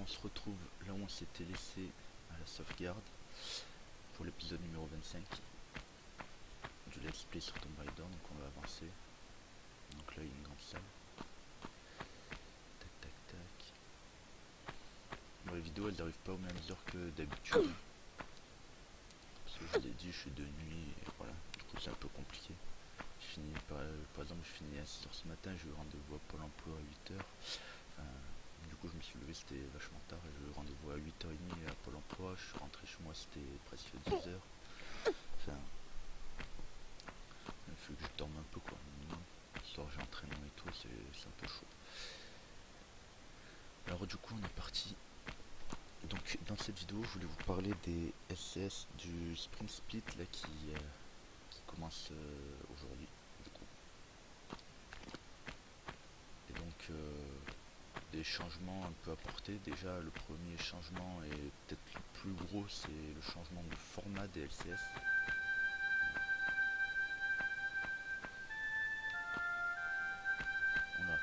on se retrouve là où on s'était laissé à la sauvegarde pour l'épisode numéro 25 du let's play sur Tomb Raider. Donc on va avancer. Donc là il y a une grande salle. Tac tac tac. Bon, les vidéos elles n'arrivent pas aux mêmes heures que d'habitude. Parce que je vous l'ai dit, je suis de nuit et voilà, du coup c'est un peu compliqué. Je finis par exemple je finis à 6h ce matin, j'ai eu rendez-vous à Pôle emploi à 8h. Du coup je me suis levé, c'était vachement tard, et j'ai eu rendez-vous à 8h30 à Pôle emploi, je suis rentré chez moi, c'était presque 10h. Enfin, il faut que je dorme un peu quoi. Ce soir j'ai entraînement et tout, c'est un peu chaud. Alors du coup on est parti. Donc dans cette vidéo je voulais vous parler des LCS du Sprint Split là qui commence aujourd'hui du coup. Et donc des changements un peu apportés. Déjà le premier changement et peut-être le plus gros, c'est le changement de format des LCS. Oula,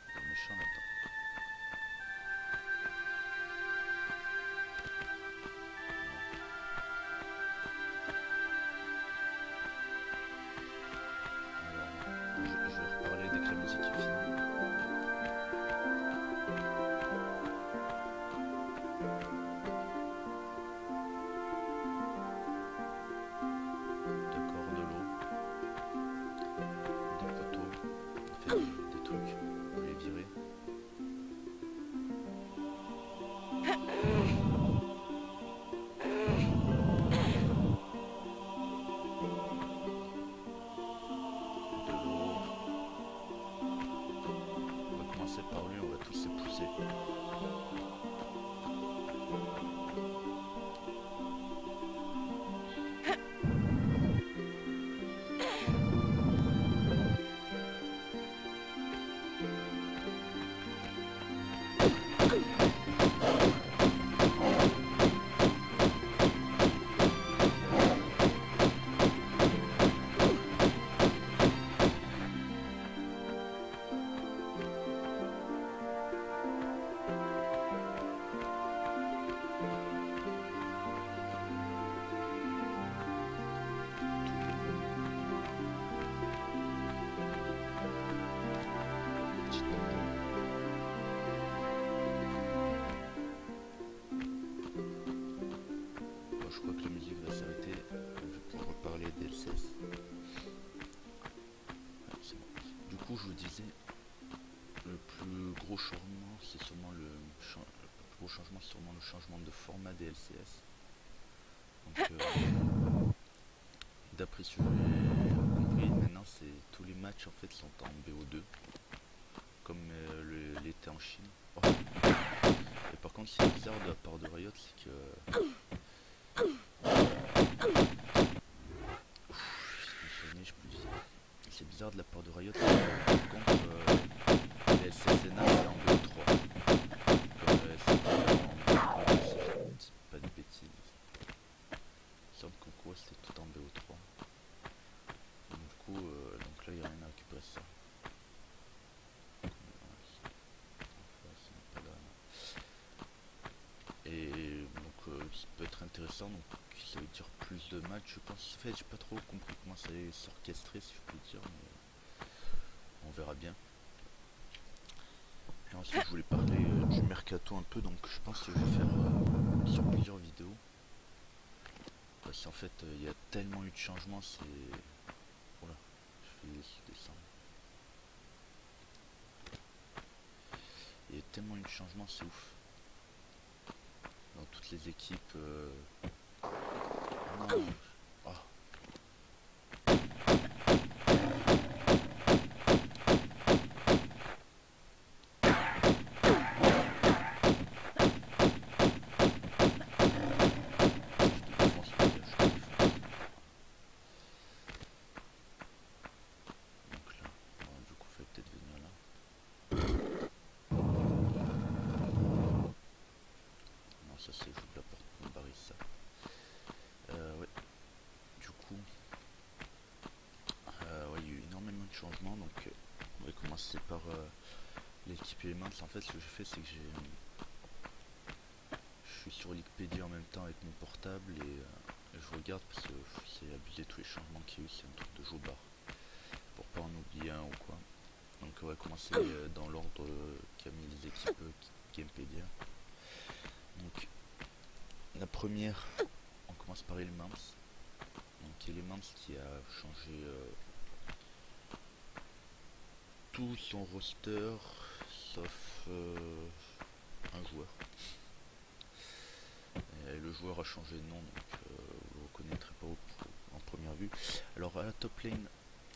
il y a un méchant là-dedans. Alors, je vais reparler dès que la musique est finie. D'accord, de l'eau, des poteaux, enfin des trucs, on peut les virer. De l'eau. On va commencer par lui, on va tous s'épousser. Je crois que la musique va s'arrêter, je vais pouvoir reparler des LCS. Ouais, c'est bon. Du coup, je vous disais, le plus gros changement, c'est sûrement le plus gros changement, c'est sûrement le changement de format des LCS. Donc, d'après ce que j'ai compris, maintenant, c'est tous les matchs en fait sont en BO2, comme l'était en Chine. Oh. Et par contre, c'est bizarre de la part de Riot, c'est que c'est bizarre de la part de Riot, par contre les SSNA c'est en BO3 comme SSNA si je ne dis pas de bêtises. Il semble qu'en quoi c'était tout en BO3. Donc, du coup donc là il n'y a rien à récupérer ça. Et donc ça peut être intéressant, donc ça veut dire plus de matchs je pense. En fait j'ai pas trop compris comment ça allait s'orchestrer si je peux dire, mais on verra bien. Et ensuite je voulais parler du mercato un peu, donc je pense que je vais faire sur plusieurs vidéos. Parce qu'en fait il y a tellement eu de changements, c'est... Voilà, je vais descendre. Il y a tellement eu de changements, c'est ouf. Dans toutes les équipes... Non. Oh. Ça c'est j'ouvre la porte pour me barrer ça. Ouais. Du coup, ouais, il y a eu énormément de changements, donc on va commencer par les l'équipe Elements, en fait, ce que j'ai fait, c'est que je suis sur Wikipédia en même temps avec mon portable et je regarde parce que c'est abusé tous les changements qu'il y a eu, c'est un truc de jobard. Pour pas en oublier un ou quoi. Donc on va commencer dans l'ordre qu'a mis les équipes Gamepedia. Donc la première, on commence par Elements. Donc Elements qui a changé tout son roster sauf un joueur. Et le joueur a changé de nom, donc vous le reconnaîtrez pas en première vue. Alors à la top lane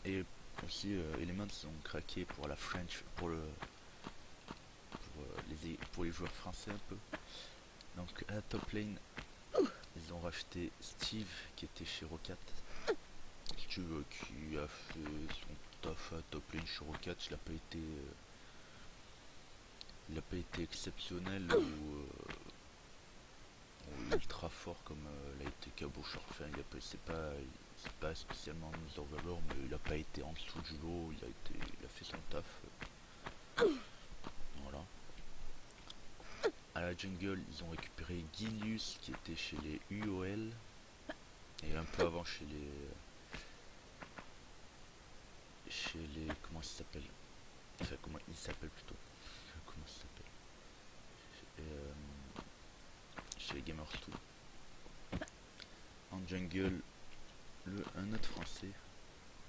et aussi Elements ont craqué pour la French, pour les joueurs français un peu. Donc à la top lane, ils ont racheté Steve qui était chez Rocat. Steve qui a fait son taf à top lane chez Rocat, il n'a pas été exceptionnel ou ultra fort comme l'a été Cabochard. Enfin, c'est pas spécialement mis en valeur, mais il n'a pas été en dessous du lot, il a fait son taf. Voilà. À la jungle, ils ont récupéré Gilius qui était chez les UOL et un peu avant chez les comment ça s'appelle, enfin comment il s'appelle plutôt, comment ça s'appelle, chez les Gamers 2. En jungle, un autre français,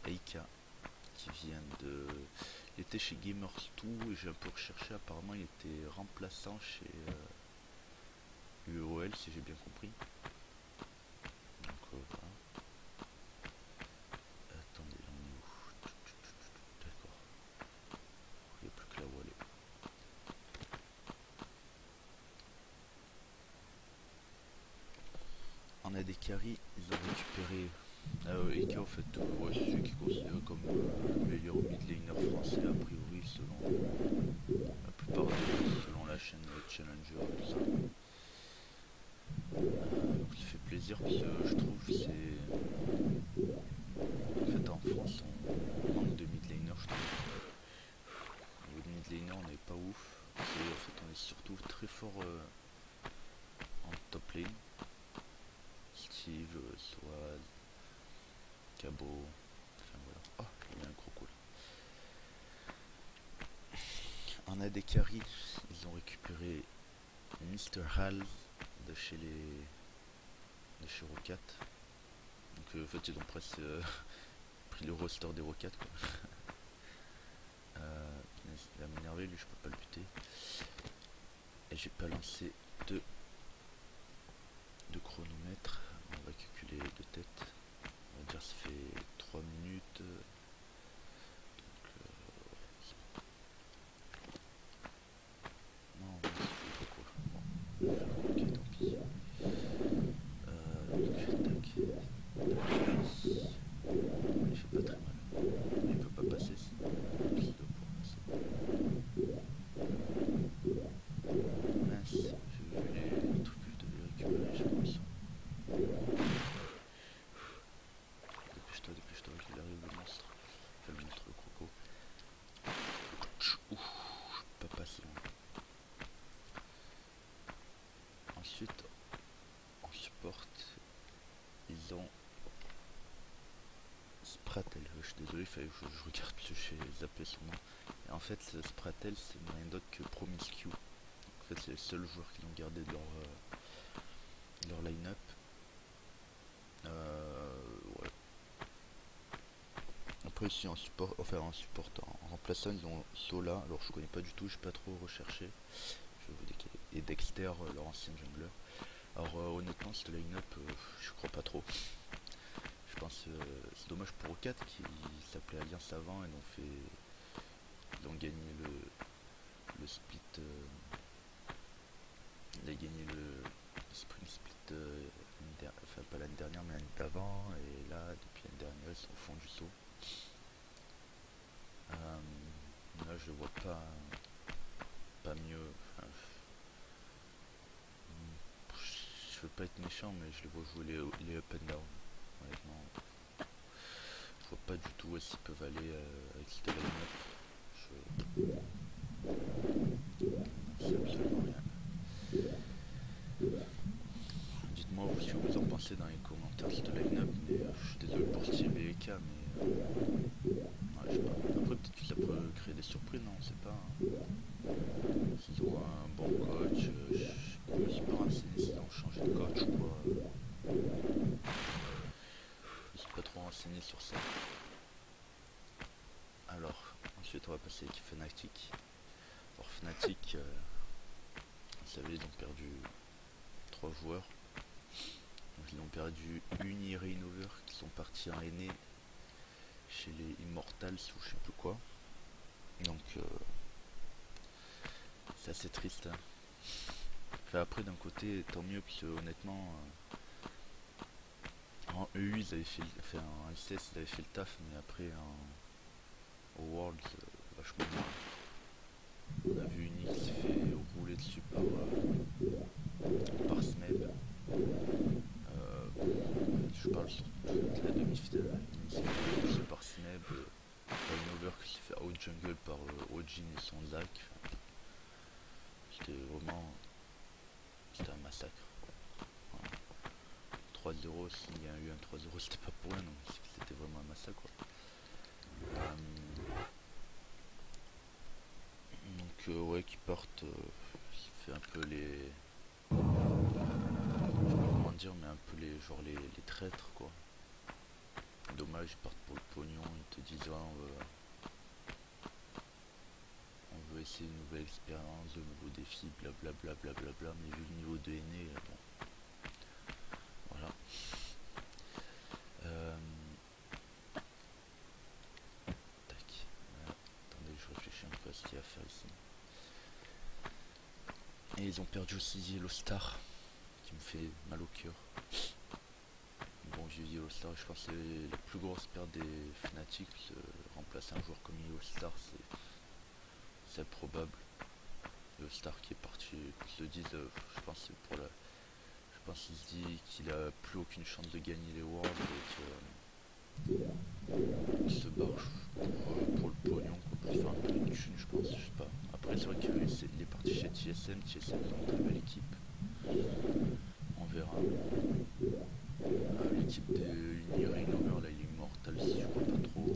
Eika, qui vient de... Il était chez Gamers 2 et j'ai un peu recherché, apparemment il était remplaçant chez UOL si j'ai bien compris. Donc voilà. Attendez, là on est où? D'accord. Il n'y a plus que là où aller. En AD Carry, ils ont récupéré Eika, en fait, ouais, c'est celui qui est considéré comme le meilleur mid laner français a priori selon la plupart selon la chaîne Challenger et tout ça. Donc ça fait plaisir parce que je trouve que c'est... En fait en France on manque de mid laner, je trouve. Au niveau de mid laner on n'est pas ouf. Et en fait on est surtout très fort en top lane. Steve, Swaz, Cabo, enfin voilà. Oh, il y a un croco là. En AD Carry, ils ont récupéré Mr. Hal de chez Rocat. Donc en fait ils ont presque pris le roster des Rocat quoi. Il va m'énerver, lui je peux pas le buter. Et j'ai pas lancé de chronomètre. On va calculer de tête. On va dire ça fait 3 minutes. Non, ça fait pas quoi. Bon. Ok, tant pis. Tac. Il fait pas très mal. Il peut pas passer sinon. Il doit pouvoir passer. Mince, j'ai vu les trucs que je devais récupérer, j'ai pas ça. Dépêche-toi, il arrive le monstre. Enfin le monstre, le croco. Ouf, je peux pas passer loin. Ensuite, en support, ils ont Spratel. Je suis désolé, il fallait que je regarde parce que j'ai zappé son nom. Et en fait, Spratel, c'est rien d'autre que Promiscue. En fait, c'est les seuls joueurs qui l'ont gardé de leur line-up. Ouais. Après, ici en support, en remplaçant, ils ont Sola. Alors, je connais pas du tout, j'ai pas trop recherché. Je vais vous dire et Dexter, leur ancien jungler. Alors, honnêtement, cette line-up, je crois pas trop. Je pense c'est dommage pour Rocat qui s'appelait Alliance avant et ils ont gagné le split. Il a gagné le Spring Split, enfin pas l'année dernière mais l'année d'avant, et là depuis l'année dernière ils sont au fond du saut. Là je le vois pas mieux. Enfin, je veux pas être méchant mais je les vois jouer les up and down. Honnêtement, je vois pas du tout où est-ce qu'ils peuvent aller avec cette line-up. Fnatic, vous savez, ils ont perdu 3 joueurs. Donc, ils ont perdu Uni et Rainover qui sont partis en aîné chez les Immortals ou je sais plus quoi. Donc c'est assez triste. Hein. Enfin, après d'un côté tant mieux parce que honnêtement en EU ils avaient fait, enfin en LCS ils avaient fait le taf, mais après au Worlds vachement moins. On a vu Uni qui s'est fait rouler dessus par Smeb. Je parle surtout de la demi-finale. Uni s'est fait rouler dessus par Smeb. Rainover qui s'est fait out jungle par Ojin et son Zac. C'était vraiment. C'était un massacre. Voilà. 3-0, s'il y a eu un 3-0, c'était pas pour rien, donc c'était vraiment un massacre. Donc, ouais, qui partent. Qui fait un peu les. Je sais pas comment dire, mais un peu les. Genre les traîtres, quoi. Dommage, ils partent pour le pognon, ils te disent, ah, on veut essayer une nouvelle expérience, de nouveaux défis, blablabla, blablabla, mais vu le niveau de aîné, bon, voilà. Tac. Attendez, je réfléchis un peu à ce qu'il y a à faire ici. Et ils ont perdu aussi Yellow Star, qui me fait mal au cœur. Bon, j'ai eu Yellow Star, je pense que c'est la plus grosse perte des Fnatic. Remplacer un joueur comme Yellow Star, c'est probable. Yellow Star qui est parti, qu'on se le dise, je pense que c'est pour la. Je pense qu'il se dit qu'il a plus aucune chance de gagner les Worlds et qu'il se barre pour le pognon, pour faire un peu de thune, je pense, je sais pas. Après, c'est vrai qu'il est parti chez TSM, TSM ils ont une très belle équipe. On verra. L'équipe de Rainover, là, il est Immortal, je crois pas trop.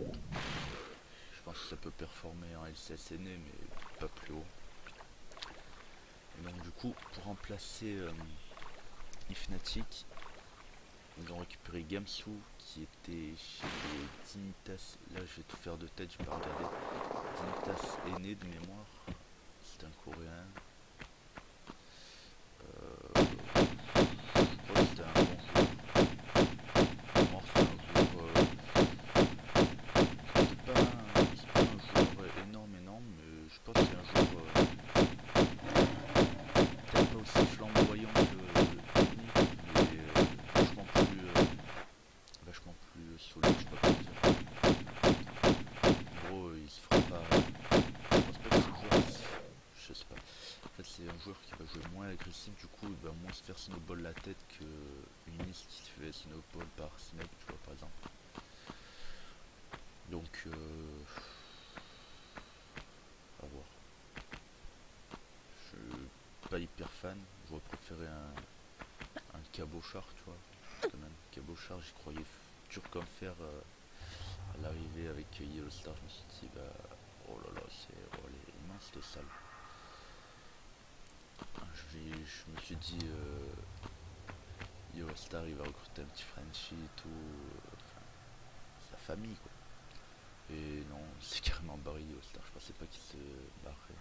Je pense que ça peut performer en LCS aîné, mais pas plus haut. Et donc, du coup, pour remplacer Fnatic, ils ont récupéré Gamsu qui était chez les Dignitas. Là, je vais tout faire de tête, je vais pas regarder. Dignitas aîné de mémoire. C'est un coréen. Je crois que c'était un bon joueur. Mort, c'est un joueur. C'est pas un joueur énorme, mais je pense que c'est un joueur peut-être pas aussi flamboyant que Uni, mais vachement plus solide, je sais pas comment dire. En gros, il se fera pas. Je pense pas que ce joueur. Je sais pas. En fait, c'est un joueur qui va jouer moins agressif, du coup, il va moins se faire snowball la tête que Unis qui se fait snowball par Snap, tu vois, par exemple. Donc, à voir. Je suis pas hyper fan, j'aurais préféré un cabochard, tu vois. Quand même, cabochard, j'y croyais dur comme fer à l'arrivée avec Yellow Star. Je me suis dit, bah, oh là là, elle est immense cette salle. Je me suis dit, Yellow Star il va recruter un petit Frenchie et tout, enfin, sa famille quoi. Et non, c'est carrément barré Yellow Star, je pensais pas qu'il se barrait.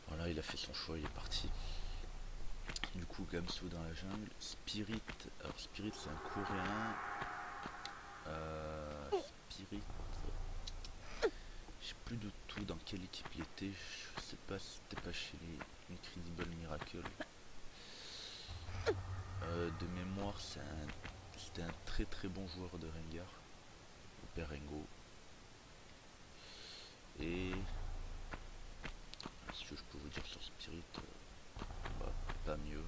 Voilà, il a fait son choix, il est parti. Du coup, Gamsu dans la jungle. Spirit, alors Spirit c'est un coréen. Spirit, je sais plus du tout dans quelle équipe il était, je sais pas si c'était pas chez les Incredible Miracle. De mémoire, c'était un très très bon joueur de Rengar, le père Rengo. Et ce que je peux vous dire sur Spirit, bah, pas mieux.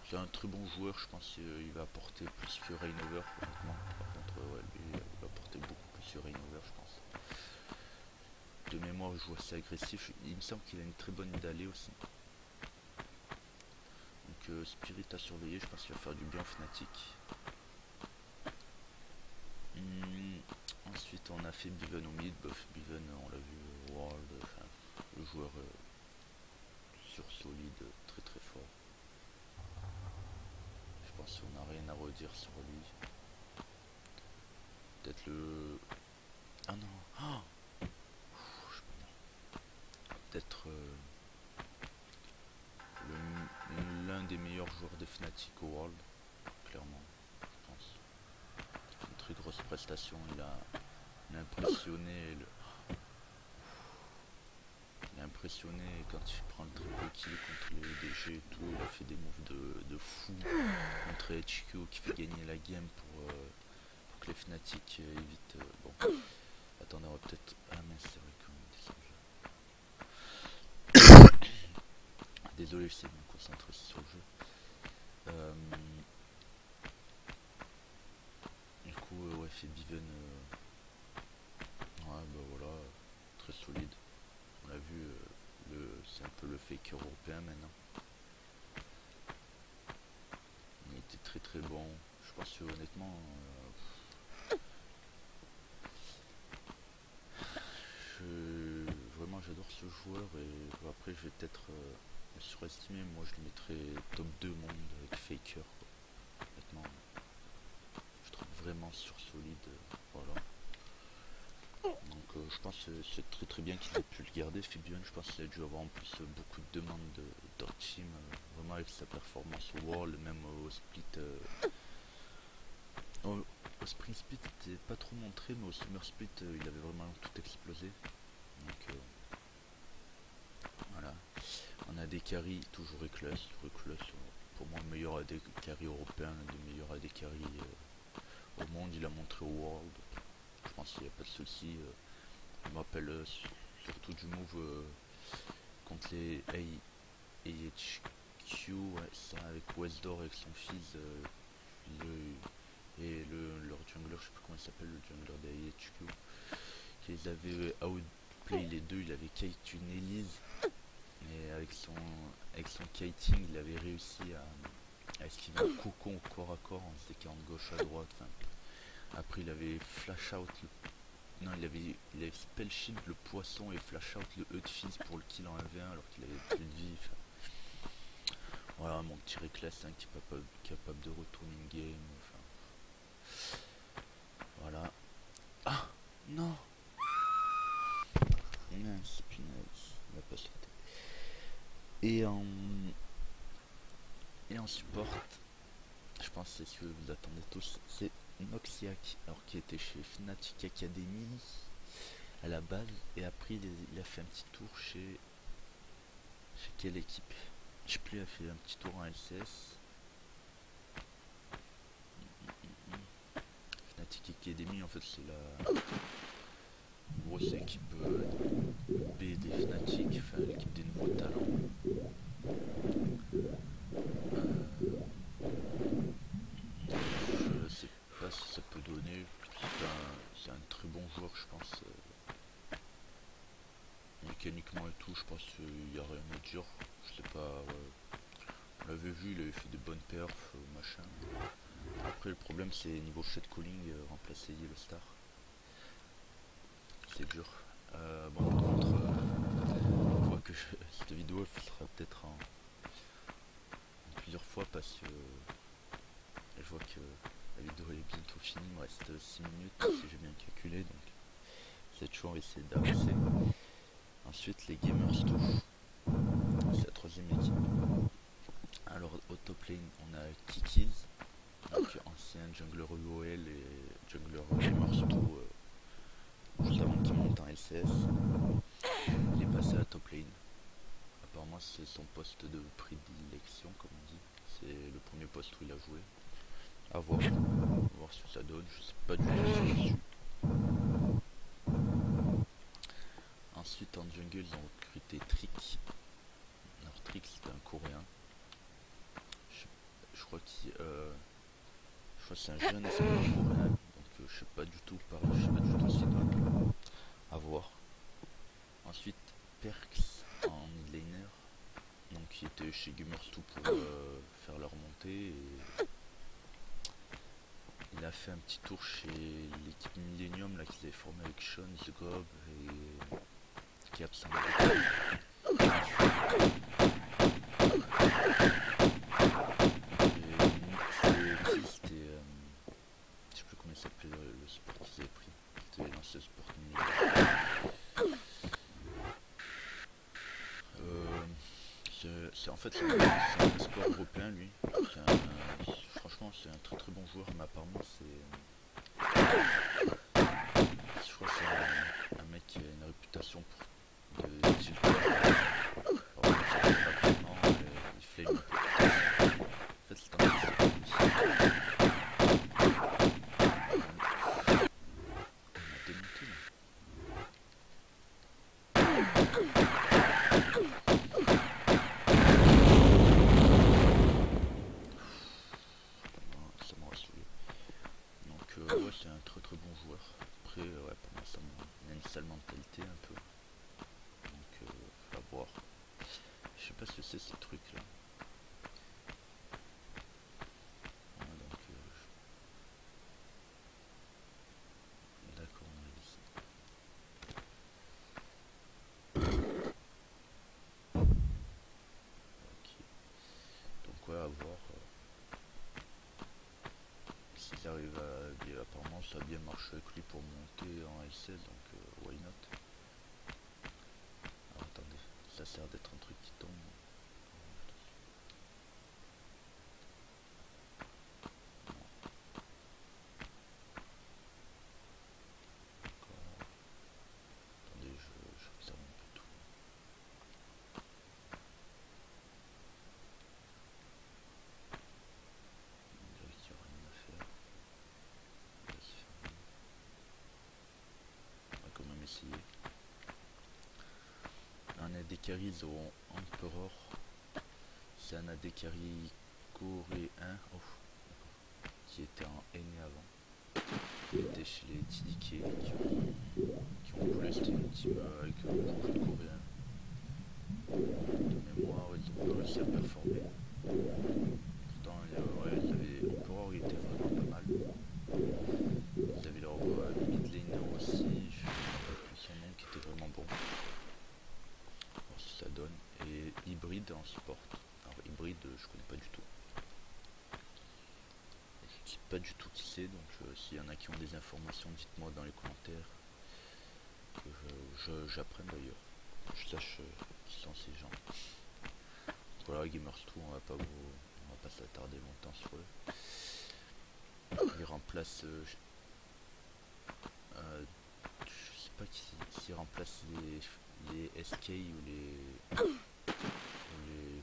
C'est un très bon joueur, je pense qu'il va apporter plus que Rainover, honnêtement. Par contre, ouais, lui, il va apporter beaucoup plus que Rainover, je pense. De mémoire, il joue assez agressif. Il me semble qu'il a une très bonne d'aller aussi. Donc Spirit à surveiller, je pense qu'il va faire du bien Fnatic. Ensuite on a fait Biven au mid, Biven on l'a vu au World, enfin, le joueur sur solide, très très fort. Je pense qu'on n'a rien à redire sur lui. Peut-être le... Ah non, oh prestations, il a impressionné il a impressionné quand il prend le triple kill contre les DG et tout, il a fait des moves de fou contre HQ qui fait gagner la game pour que les Fnatic évitent. Bon, attendez, on va peut-être. Ah, mais c'est vrai qu'on descend. Désolé, j'essaie de me concentrer sur le jeu. Du coup, ouais, fait Biven. Ouais, bah voilà, très solide. On l'a vu, c'est un peu le faker européen maintenant. Il était très très bon. Je pense que honnêtement, vraiment j'adore ce joueur et après je vais peut-être le surestimer. Moi je le mettrais top 2 monde avec faker. Honnêtement, je trouve vraiment sur solide. Voilà. Donc je pense que c'est très très bien qu'il ait pu le garder, Fibion. Je pense qu'il a dû avoir en plus beaucoup de demandes d'autres teams, vraiment avec sa performance au World, même au split. Au Spring Split, il n'était pas trop montré, mais au Summer Split, il avait vraiment tout explosé. Donc voilà. On a des carries, toujours Reckless. Pour moi, le meilleur AD carry européen, l'un des meilleurs AD carry au monde. Il a montré au World. Je pense qu'il n'y a pas de souci. Je me rappelle surtout du move contre les AHQ, ouais, ça, avec Westdoor avec son fils leur jungler, je sais plus comment il s'appelle, le jungler des AHQ, qu'ils avaient outplay les deux. Il avait kite une Elise et avec son kiting il avait réussi à esquiver un cocon au corps à corps en se décalant de gauche à droite. Enfin, après il avait flash out non, il avait spell shield le poisson et flash out le E de fils pour le kill en 1v1 alors qu'il avait plus de vie. Enfin, voilà, mon petit Reckless hein, qui est capable de retourner une game. Enfin, voilà. Ah non. Mince, punaise, il va pas sauter. Et en support, je pense que c'est ce que vous attendez tous, c'est Noxiac, alors qui était chez Fnatic Academy à la base, et après il a fait un petit tour chez quelle équipe? Je sais plus, il a fait un petit tour en LCS. Fnatic Academy, en fait, c'est la grosse équipe B des Fnatic, enfin l'équipe des nouveaux talents. Je sais pas si ça peut donner. C'est un très bon joueur, je pense. Mécaniquement et tout, je pense qu'il n'y a rien à dire. Je sais pas. Ouais. On l'avait vu, il avait fait des bonnes perfs, machin. Après, le problème, c'est niveau shot calling, remplacer Yellow Star. C'est dur. Bon, par contre, je vois que cette vidéo elle sera peut-être en plusieurs fois parce que je vois que la vidéo est bientôt finie. Il me reste 6 minutes si j'ai bien calculé. Donc, cette fois, on va essayer d'avancer. Ensuite, les Gamers touchent. C'est la troisième équipe. Alors, au top lane, on a Kikiz, donc ancien jungler UOL et jungler Gamers 2, juste avant qu'il monte en LCS. Il est passé à la top lane. Apparemment, c'est son poste de prédilection, comme on dit. C'est le premier poste où il a joué. À voir ce que ça donne. Je sais pas du tout dessus. Ensuite, en jungle, ils ont recruté Trick. Alors, Trick, c'est un coréen. Je crois que c'est un jeune espoir coréen. Donc, je sais pas du tout parler. Je sais pas du tout c'est quoi. À voir. Ensuite, Perks en mid laner. Donc, qui était chez Gamers2 pour faire leur montée. Et il a fait un petit tour chez l'équipe Millennium là qu'ils avaient formé avec Sean, The Gob et qui est absent. C'était je sais plus comment il s'appelait le sport qu'ils avaient pris. C'était l'ancien sport numérique. En fait c'est un sport européen lui. Franchement c'est un très très bon joueur mais apparemment c'est Je crois que c'est un mec qui a une réputation pour de tilter. Alors, rapidement, il flame un peu. En fait, c'est un peu démonté là. Ça m'aura saoulé. Donc ouais, c'est un très très bon joueur. Après ouais, pour moi ça il a une sale mentalité un peu. Donc à voir. Je sais pas ce que c'est ces trucs là. Ouais, donc d'accord, on a ici. Ok. Donc ouais, à voir. S'il arrive à bien, apparemment ça a bien marché avec lui pour monter en LCS, donc why not. Alors, attendez, ça sert d'être un truc qui tombe. Attendez, je observe un peu tout. On dirait qu'il n'y a rien à faire. On va se fermer. On va quand même essayer. Un AD carry au Emperor. C'est un AD carry coréen qui était en NA avant. Il était chez les TDK qui ont voulu c'était une team avec beaucoup de coréens. De mémoire, ils ont pas réussi à performer. Pourtant, ouais, Emperor il était vraiment pas mal. Ils avaient leur mid laner aussi, je me rappelle plus son nom, qui était vraiment bon. Voir si ça donne. Et hybride en support. Alors hybride, je connais pas du tout. Je sais pas du tout qui c'est, donc s'il y en a qui ont des informations, dites-moi dans les commentaires. Que j'apprenne d'ailleurs. Que je sache qui sont ces gens. Voilà, Gamers2, on va pas s'attarder longtemps sur eux. Il remplace je sais pas qui remplace les SK ou les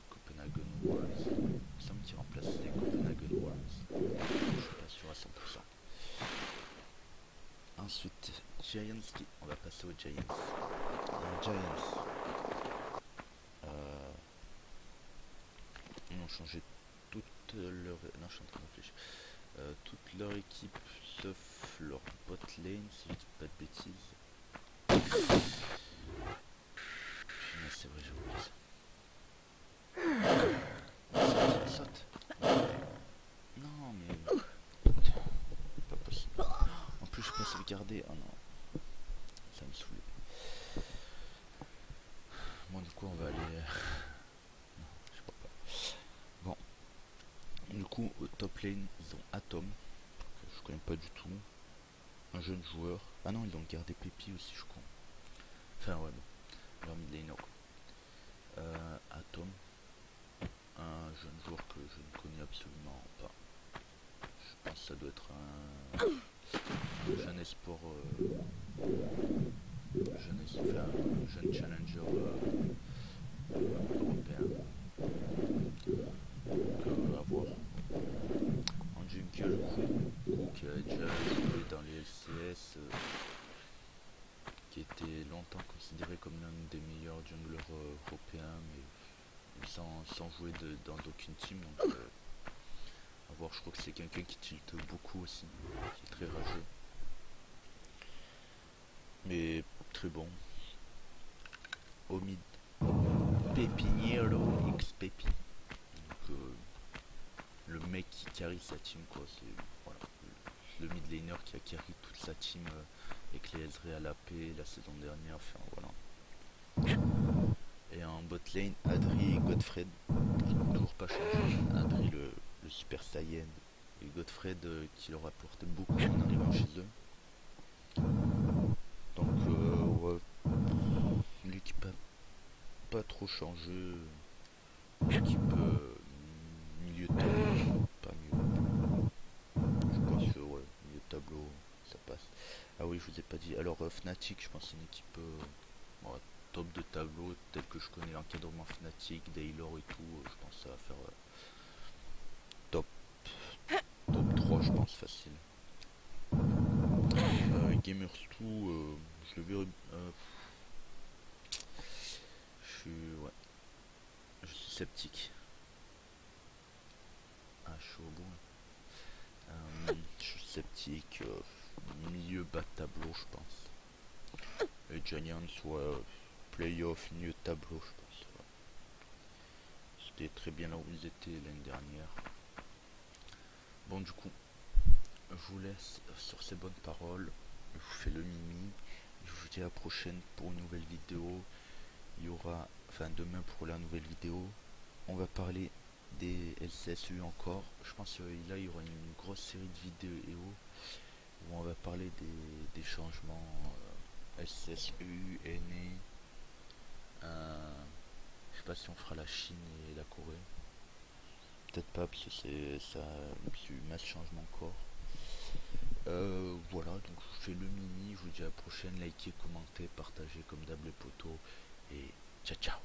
Copenhagen Wolves. Il me semble qu'il remplace les Copenhagen Wolves. Je suis pas sûr à 100%. Ensuite, Giants, on va passer aux Giants. Les Giants, ils ont changé toute leur... Non, je suis en train de réfléchir. Toute leur équipe, sauf leur bot lane, si je dis pas de bêtises. Putain, c'est vrai, j'ai oublié ça. Ça saute. Non, mais... Pas possible. En plus, je peux sauvegarder. Oh non. Ça me saoule. Bon, du coup, on va aller... Non, je crois pas. Bon. Du coup, au top lane, ils ont Atom. Que je connais pas du tout. Un jeune joueur. Ah non, ils ont gardé Pépi aussi, je crois. Enfin, ouais, bon. Leur mid laner, quoi. Atom. Un jeune joueur que je ne connais absolument pas. Je pense que ça doit être un jeune espoir, un jeune challenger européen. Donc à voir. En jungle, qui a déjà joué dans les LCS, qui était longtemps considéré comme l'un des meilleurs junglers européens, mais sans jouer dans d'aucune team. Donc à voir, je crois que c'est quelqu'un qui tilte beaucoup aussi, qui est très rageux. Mais très bon. Au mid, Pepiniero X Pepi. Donc le mec qui carry sa team, quoi. C'est voilà, le mid laner qui a carry toute sa team avec les Ezreal AP la saison dernière. Enfin voilà. Et en bot lane, Adri et Godfred. Ils n'ont toujours pas changé. Adri le Super Saiyan et Godfred qui leur apporte beaucoup en arrivant chez eux. Donc ouais, l'équipe a pas trop changé. L'équipe milieu de tableau, pas mieux. Je pense que ouais, milieu de tableau, ça alors Fnatic, je pense c'est une équipe bon, top de tableau, tel que je connais l'encadrement Fnatic, Daylor et tout, je pense que ça va faire top, top 3 je pense facile. Gamers2, je le verrai, ouais, je suis sceptique. Ah, je suis au bout. Je suis sceptique, milieu bas de tableau je pense. Les Giants, ouais, playoff, milieu de tableau je pense. Ouais. C'était très bien là où ils étaient l'année dernière. Bon du coup, je vous laisse sur ces bonnes paroles. Je vous fais le mimi. Je vous dis à la prochaine pour une nouvelle vidéo. Il y aura, enfin demain pour la nouvelle vidéo, on va parler des LCSU encore. Je pense que là il y aura une grosse série de vidéos où on va parler des changements LCSU, NA. Je sais pas si on fera la Chine et la Corée. Peut-être pas parce que c'est masse changement encore. Voilà, donc je fais le mini, je vous dis à la prochaine, likez, commentez, partagez comme d'hab les potos et ciao ciao.